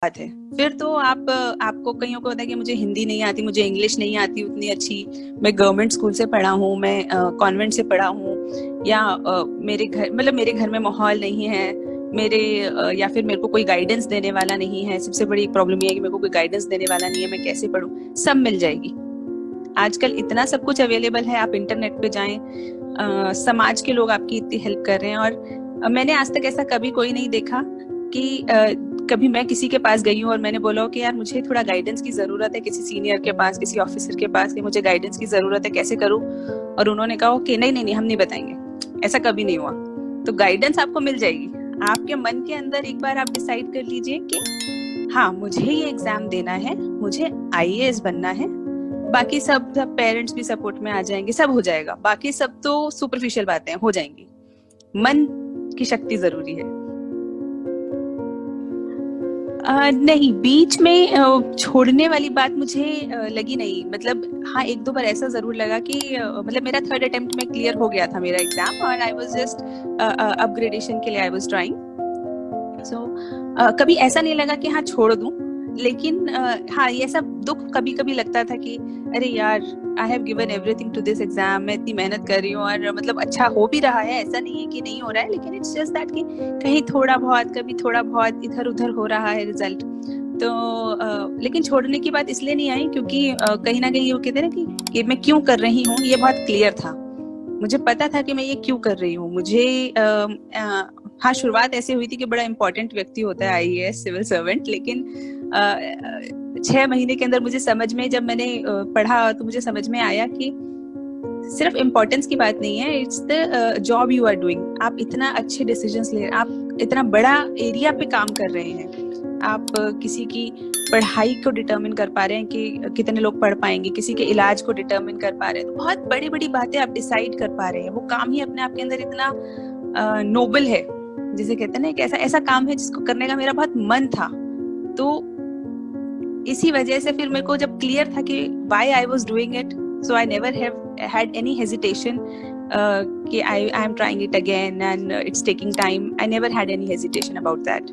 बात है। फिर तो आपको कईयों को पता है कि मुझे हिंदी नहीं आती, मुझे इंग्लिश नहीं आती उतनी अच्छी। मैं गवर्नमेंट स्कूल से पढ़ा हूँ, मैं कॉन्वेंट से पढ़ा हूँ, या मेरे घर में माहौल नहीं है, या फिर मेरे को कोई गाइडेंस देने वाला नहीं है। सबसे बड़ी प्रॉब्लम ये है कि मेरे को कोई गाइडेंस देने वाला नहीं है, मैं कैसे पढूं? सब मिल जाएगी। आजकल इतना सब कुछ अवेलेबल है, आप इंटरनेट पे जाएं, समाज के लोग आपकी इतनी हेल्प कर रहे हैं। और मैंने आज तक ऐसा कभी कोई नहीं देखा कि कभी मैं किसी के पास गई हूँ और मैंने बोला हो कि यार मुझे थोड़ा गाइडेंस की जरूरत है, किसी सीनियर के पास, किसी ऑफिसर के पास, कि मुझे गाइडेंस की जरूरत है, कैसे करूँ? और उन्होंने कहा कि नहीं नहीं नहीं, हम नहीं बताएंगे। ऐसा कभी नहीं हुआ। तो गाइडेंस आपको मिल जाएगी। आपके मन के अंदर एक बार आप डिसाइड कर लीजिए कि हाँ, मुझे ये एग्जाम देना है, मुझे आईएएस बनना है। बाकी सब पेरेंट्स भी सपोर्ट में आ जाएंगे, सब हो जाएगा। बाकी सब तो सुपरफिशियल बातें हो जाएंगी। मन की शक्ति जरूरी है। नहीं, बीच में छोड़ने वाली बात मुझे लगी नहीं। मतलब हाँ, एक दो बार ऐसा जरूर लगा कि मतलब मेरा थर्ड अटेम्प्ट में क्लियर हो गया था मेरा एग्जाम, और आई वाज जस्ट अपग्रेडेशन के लिए आई वाज ट्राइंग। सो कभी ऐसा नहीं लगा कि हाँ छोड़ दूं। लेकिन हाँ, ये सब दुख कभी कभी लगता था कि अरे यार, I have given everything to this exam, मैं इतनी मेहनत कर रही हूँ और मतलब अच्छा हो भी रहा है, ऐसा नहीं है कि नहीं हो रहा है, लेकिन इट्स जस्ट दैट कि कहीं थोड़ा बहुत, कभी थोड़ा बहुत इधर उधर हो रहा है रिजल्ट। तो लेकिन छोड़ने की बात इसलिए नहीं आई क्योंकि कहीं ना कहीं वो कहते हैं ना कि मैं क्यों कर रही हूँ, ये बहुत क्लियर था। मुझे पता था कि मैं ये क्यों कर रही हूँ। मुझे हाँ, शुरुआत ऐसे हुई थी कि बड़ा इंपॉर्टेंट व्यक्ति होता है आईएएस सिविल सर्वेंट, लेकिन 6 महीने के अंदर मुझे समझ में, जब मैंने पढ़ा तो मुझे समझ में आया कि सिर्फ इम्पोर्टेंस की बात नहीं है, it's the job you are doing. आप इतना अच्छे डिसीजंस ले, आप इतना बड़ा एरिया पे काम कर रहे हैं, आप किसी की पढ़ाई को डिटरमिन कर पा रहे हैं कि कितने लोग पढ़ पाएंगे, किसी के इलाज को डिटरमिन कर पा रहे हैं। तो बहुत बड़ी बड़ी बातें आप डिसाइड कर पा रहे हैं। वो काम ही अपने आप के अंदर इतना नोबल है, जिसे कहते हैं ना, एक ऐसा काम है जिसको करने का मेरा बहुत मन था। तो इसी वजह से फिर मेरे को जब क्लियर था कि why I was doing it, so I never have had any hesitation कि I am trying it again and it's taking time. I never had any hesitation about that.